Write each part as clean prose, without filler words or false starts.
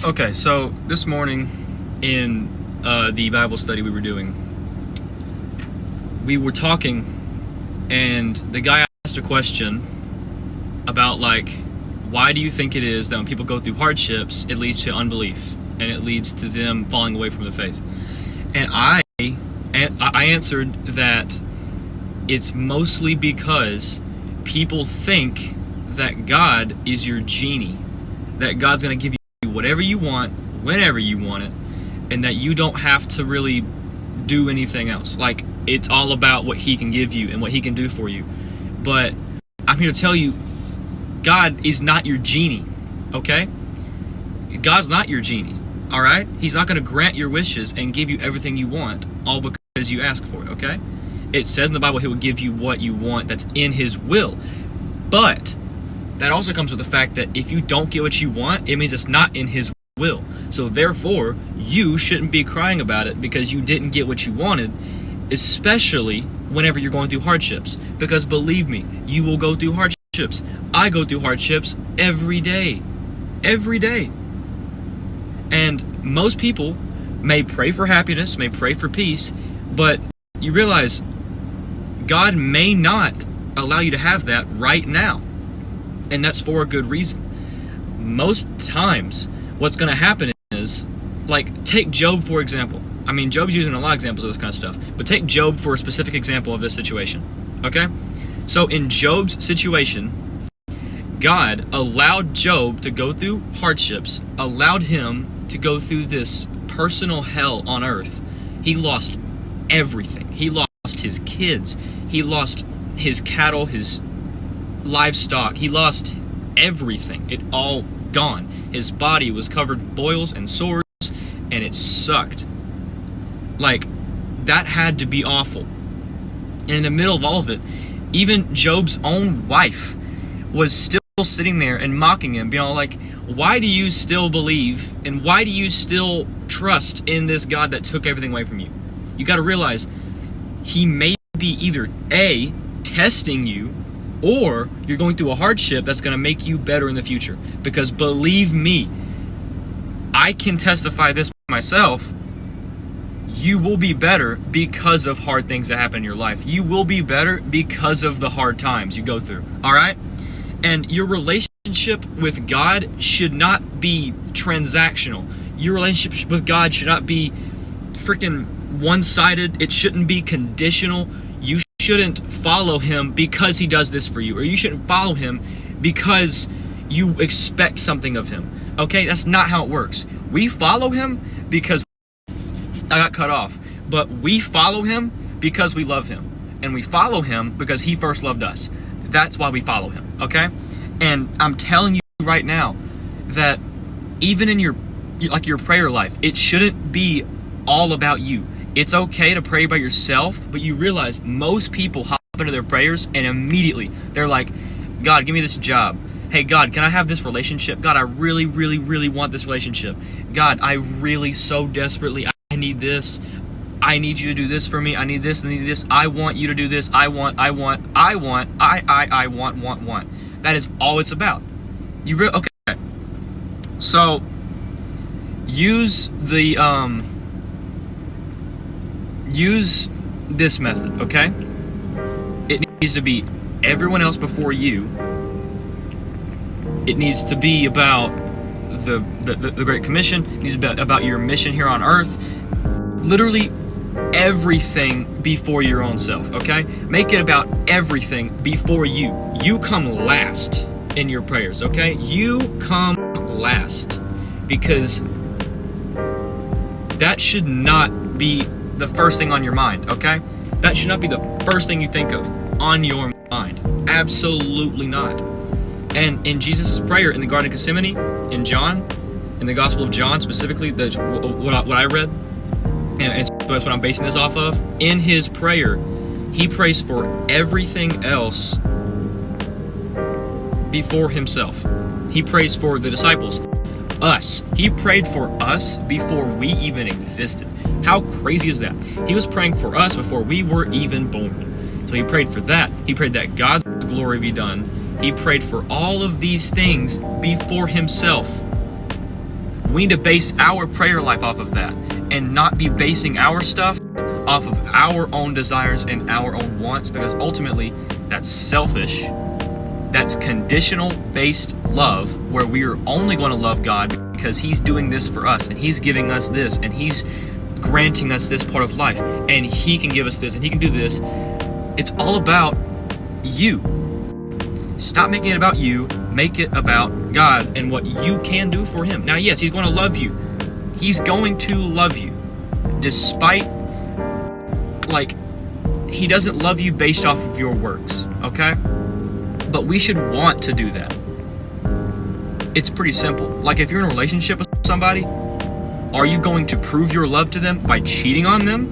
Okay, so this morning in the Bible study we were doing, we were talking, and the guy asked a question about, like, why do you think it is that when people go through hardships, it leads to unbelief and it leads to them falling away from the faith? And I answered that it's mostly because people think that God is your genie, that God's going to give you whatever you want, whenever you want it, and that you don't have to really do anything else. Like, it's all about what He can give you and what He can do for you. But I'm here to tell you, God is not your genie, okay? God's not your genie, all right? He's not going to grant your wishes and give you everything you want, all because you ask for it, okay? It says in the Bible He will give you what you want that's in His will. But that also comes with the fact that if you don't get what you want, it means it's not in His will. So therefore, you shouldn't be crying about it because you didn't get what you wanted, especially whenever you're going through hardships. Because believe me, you will go through hardships. I go through hardships every day. Every day. And most people may pray for happiness, may pray for peace, but you realize God may not allow you to have that right now. And that's for a good reason. Most times, what's going to happen is, like, take Job for example. I mean, Job's using a lot of examples of this kind of stuff, but take Job for a specific example of this situation, okay? So in Job's situation, God allowed Job to go through hardships, allowed him to go through this personal hell on earth. He lost everything. He lost his kids. He lost his cattle, his livestock. He lost everything. It all gone. His body was covered in boils and sores, and it sucked. Like, that had to be awful. And in the middle of all of it, even Job's own wife was still sitting there and mocking him, being all like, why do you still believe and why do you still trust in this God that took everything away from you? You got to realize He may be either A, testing you, or you're going through a hardship that's going to make you better in the future. Because believe me, I can testify this myself. You will be better because of hard things that happen in your life. You will be better because of the hard times you go through. All right? And your relationship with God should not be transactional. Your relationship with God should not be freaking one-sided. It shouldn't be conditional. You shouldn't follow Him because He does this for you, or you shouldn't follow Him because you expect something of Him. Okay? That's not how it works. We follow Him because I got cut off, but we follow Him because we love Him, and we follow Him because He first loved us. That's why we follow Him, okay? And I'm telling you right now that even in your prayer life, it shouldn't be all about you. It's okay to pray by yourself, but you realize most people hop into their prayers and immediately they're like, God, give me this job. Hey, God, can I have this relationship? God, I really, really, really want this relationship. God, I really so desperately, I need this. I need you to do this for me. I need this, I need this. I want you to do this. I want. That is all it's about. Okay. So, use this method, okay? It needs to be everyone else before you. It needs to be about the Great Commission. It needs to be about your mission here on earth. Literally everything before your own self, okay? Make it about everything before you. You come last in your prayers, okay? You come last, because that should not be the first thing on your mind, okay? That should not be the first thing you think of on your mind. Absolutely not. And in Jesus' prayer in the Garden of Gethsemane, in John, in the Gospel of John specifically, what I read, and that's what I'm basing this off of, in his prayer, he prays for everything else before himself. He prays for the disciples, us. He prayed for us before we even existed. How crazy is that? He was praying for us before we were even born. So he prayed for that. He prayed that God's glory be done. He prayed for all of these things before himself. We need to base our prayer life off of that, and not be basing our stuff off of our own desires and our own wants, because ultimately that's selfish. That's conditional based love, where we are only going to love God because He's doing this for us, and He's giving us this, and He's granting us this part of life, and He can give us this, and He can do this. It's all about you. Stop making it about you. Make it about God and what you can do for Him. Now, yes, He's going to love you. He's going to love you. Despite, He doesn't love you based off of your works, okay? But we should want to do that. It's pretty simple. Like, if you're in a relationship with somebody, are you going to prove your love to them by cheating on them?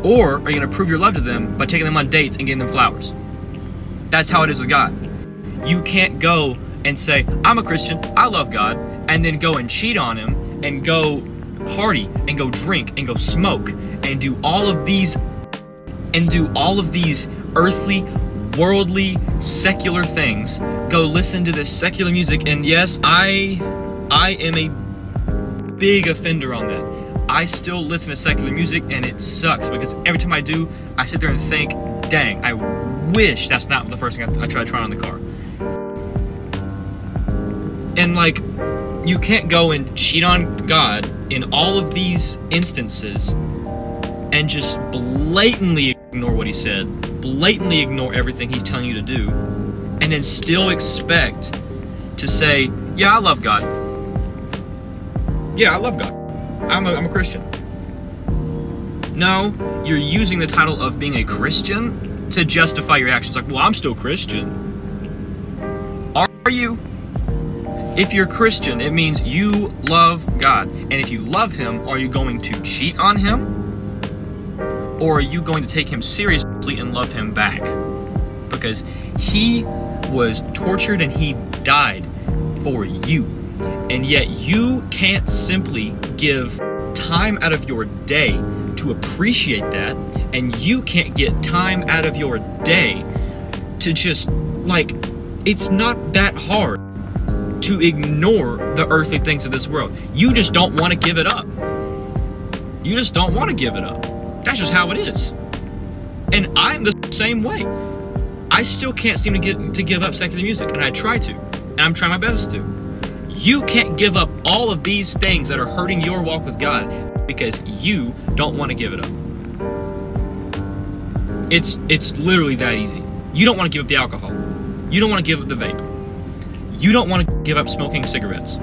Or are you going to prove your love to them by taking them on dates and getting them flowers? That's how it is with God. You can't go and say, I'm a Christian, I love God, and then go and cheat on Him, and go party, and go drink, and go smoke, and do all of these earthly, worldly, secular things. Go listen to this secular music, and yes, I am a big offender on that. I still listen to secular music, and it sucks, because every time I do, I sit there and think, dang, I wish that's not the first thing I try to try on the car. And you can't go and cheat on God in all of these instances and just blatantly ignore what He said, blatantly ignore everything He's telling you to do, and then still expect to say, yeah, I love God. Yeah, I love God. I'm a Christian. No, you're using the title of being a Christian to justify your actions. Well, I'm still Christian. Are you? If you're Christian, it means you love God. And if you love Him, are you going to cheat on Him? Or are you going to take Him seriously and love Him back? Because He was tortured and He died for you. And yet you can't simply give time out of your day to appreciate that, and you can't get time out of your day to just, it's not that hard to ignore the earthly things of this world. You just don't want to give it up. You just don't want to give it up. That's just how it is. And I'm the same way. I still can't seem to give up secular music, and I try to, and I'm trying my best to. You can't give up all of these things that are hurting your walk with God because you don't want to give it up. It's literally that easy. You don't want to give up the alcohol. You don't want to give up the vape. You don't want to give up smoking cigarettes.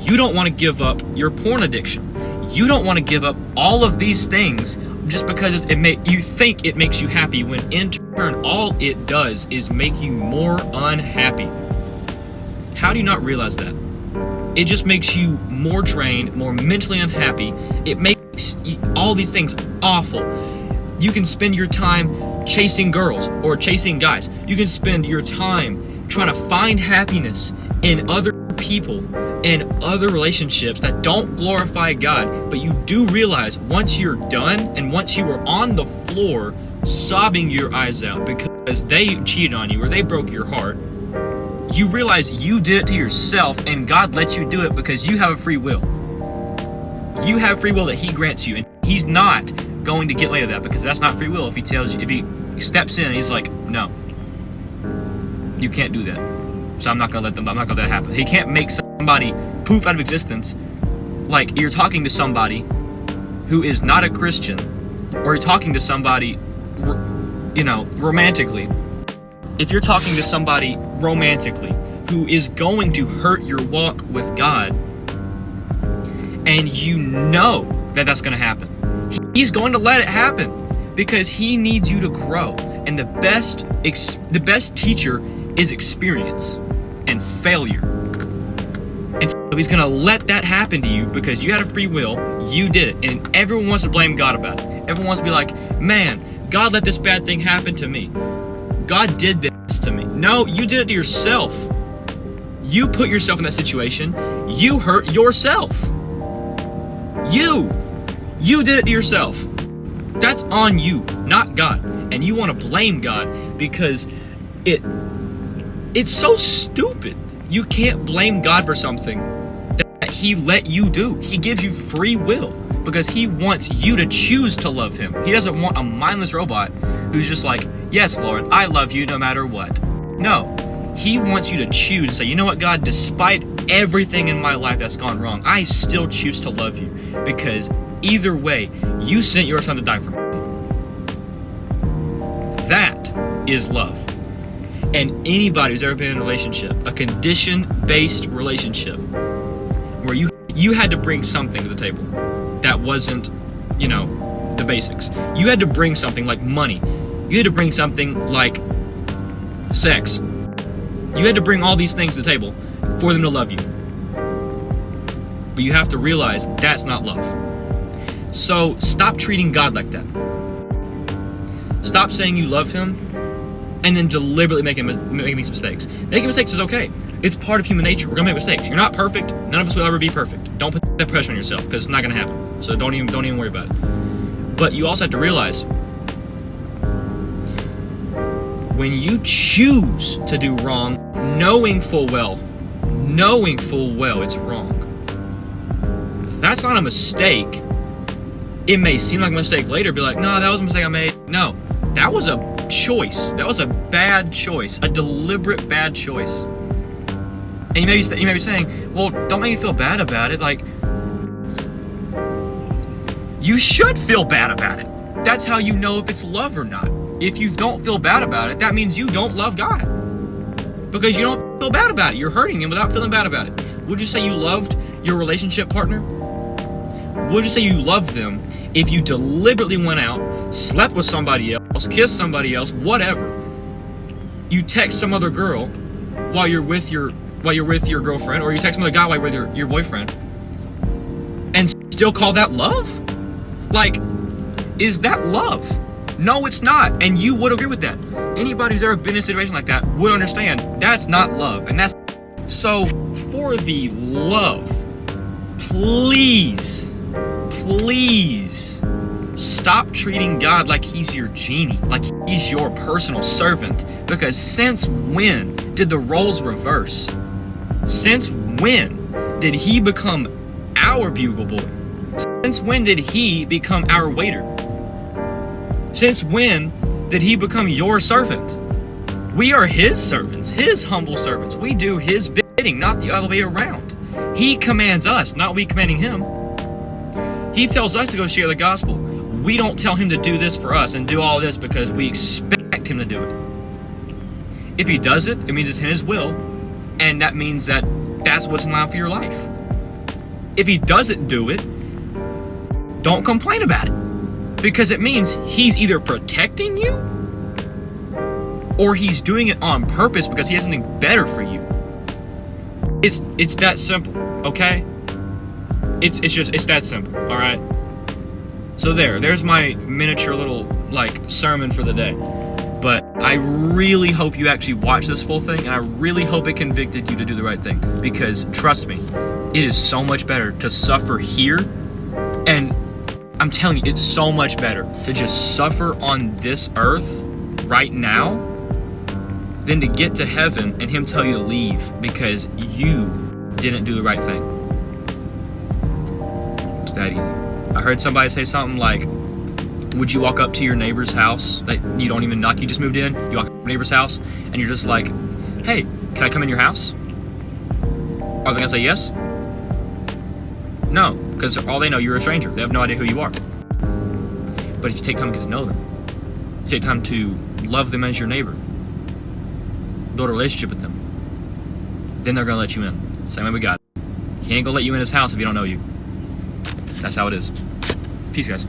You don't want to give up your porn addiction. You don't want to give up all of these things just because you think it makes you happy, when in turn all it does is make you more unhappy. How do you not realize that? It just makes you more drained, more mentally unhappy. It makes all these things awful. You can spend your time chasing girls or chasing guys. You can spend your time trying to find happiness in other people and other relationships that don't glorify God. But you do realize once you're done, and once you are on the floor sobbing your eyes out because they cheated on you or they broke your heart, you realize you did it to yourself, and God lets you do it because you have a free will. You have free will that He grants you, and He's not going to get laid of that, because that's not free will. If He steps in and He's like, no, you can't do that. So I'm not gonna let that happen. He can't make somebody poof out of existence. Like, you're talking to somebody who is not a Christian, or you're talking to somebody, romantically. If you're talking to somebody romantically who is going to hurt your walk with God, and you know that that's going to happen, He's going to let it happen because He needs you to grow. And the best teacher is experience and failure. And so He's going to let that happen to you because you had a free will, you did it. And everyone wants to blame God about it. Everyone wants to be like, man, God let this bad thing happen to me. God did this to me. No, you did it to yourself. You put yourself in that situation. You hurt yourself. You did it to yourself. That's on you, not God. And you want to blame God because it's so stupid. You can't blame God for something that He he let you do. He gives you free will because he wants you to choose to love him. He doesn't want a mindless robot who's just like, yes, Lord, I love you no matter what. No, he wants you to choose and say, you know what, God, despite everything in my life that's gone wrong, I still choose to love you because either way, you sent your son to die for me. That is love. And anybody who's ever been in a relationship, a condition-based relationship, where you had to bring something to the table that wasn't, the basics. You had to bring something like money. You had to bring something like sex. You had to bring all these things to the table for them to love you. But you have to realize that's not love. So stop treating God like that. Stop saying you love him and then deliberately making these mistakes. Making mistakes is okay. It's part of human nature. We're gonna make mistakes. You're not perfect. None of us will ever be perfect. Don't put that pressure on yourself because it's not gonna happen. So don't even worry about it. But you also have to realize when you choose to do wrong, knowing full well it's wrong. That's not a mistake. It may seem like a mistake later, be like, no, that was a mistake I made. No, that was a choice. That was a bad choice, a deliberate bad choice. And you may be saying, well, don't make me feel bad about it. Like, you should feel bad about it. That's how you know if it's love or not. If you don't feel bad about it, that means you don't love God. Because you don't feel bad about it. You're hurting him without feeling bad about it. Would you say you loved your relationship partner? Would you say you loved them if you deliberately went out, slept with somebody else, kissed somebody else, whatever? You text some other girl while you're with your girlfriend, or you text another guy while you're with your boyfriend, and still call that love? Like, is that love? No, it's not, and you would agree with that. Anybody who's ever been in a situation like that would understand that's not love, and that's so. For the love, please stop treating God like he's your genie, like he's your personal servant. Because since when did the roles reverse? Since when did he become our bugle boy? Since when did he become our waiter? Since when did he become your servant? We are his servants, his humble servants. We do his bidding, not the other way around. He commands us, not we commanding him. He tells us to go share the gospel. We don't tell him to do this for us and do all this because we expect him to do it. If he does it, it means it's in his will, and that means that that's what's in line for your life. If he doesn't do it, don't complain about it, because it means he's either protecting you or he's doing it on purpose because he has something better for you. It's that simple, okay? It's that simple, all right? So there's my miniature little sermon for the day. But I really hope you actually watch this full thing, and I really hope it convicted you to do the right thing, because trust me, it is so much better to suffer here, and I'm telling you, it's so much better to just suffer on this earth right now than to get to heaven and him tell you to leave because you didn't do the right thing. It's that easy. I heard somebody say something like, would you walk up to your neighbor's house that you don't even knock, you just moved in, you walk up to your neighbor's house, and you're just like, hey, can I come in your house? Are they gonna say yes? No, because all they know, you're a stranger. They have no idea who you are. But if you take time to get to know them, you take time to love them as your neighbor, build a relationship with them, then they're gonna let you in. Same way with God. He ain't gonna let you in his house if he don't know you. That's how it is. Peace, guys.